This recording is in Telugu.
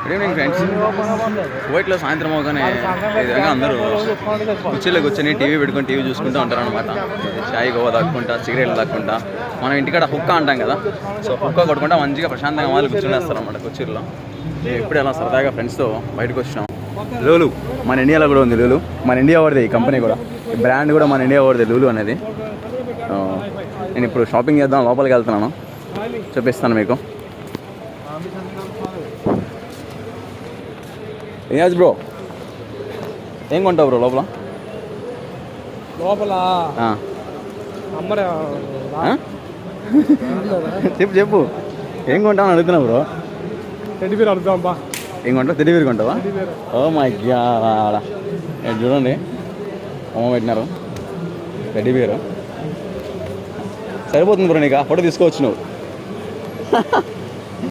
Good evening friends. కువైట్లో సాయంత్రం అవగానే ఈ విధంగా అందరూ కుర్చీలో కూర్చొని టీవీ పెట్టుకొని టీవీ చూసుకుంటూ ఉంటారు అనమాట. చాయ్ గోవా తాక్కుంటా, సిగరెట్లు తాక్కుంటా, మనం ఇంటికాడ హుక్కా అంటాం కదా, సో హుక్కా కొట్టుకుంటా మంచిగా ప్రశాంతంగా వాళ్ళు కూర్చునేస్తారు అనమాట కుర్చీల్లో. ఎప్పుడు అలా సరదాగా ఫ్రెండ్స్తో బయటకు వచ్చినాం. లూలు మన ఇండియాలో కూడా ఉంది. లూలు మన ఇండియా వాడిది, ఈ కంపెనీ కూడా, ఈ బ్రాండ్ కూడా మన ఇండియా వాడిది లూలు అనేది. నేను ఇప్పుడు షాపింగ్ చేద్దాం లోపలికి వెళ్తున్నాను, చూపిస్తాను మీకు. ఏజ్ బ్రో, ఏం కొంటావు బ్రో లోపల? చెప్పు ఏం కొంటావు అని అడుగుతున్నావు బ్రో. టెడ్డీబేర్ అడుగుదాంపా. ఏం కొంటావు? టెడ్డీబేర్ కొంటావా? ఓ మై గాడ్, చూడండి అమ్మ పెట్టినారు టెడ్డీబేర్. సరిపోతుంది బ్రో, నీకు ఫోటో తీసుకోవచ్చు నువ్వు.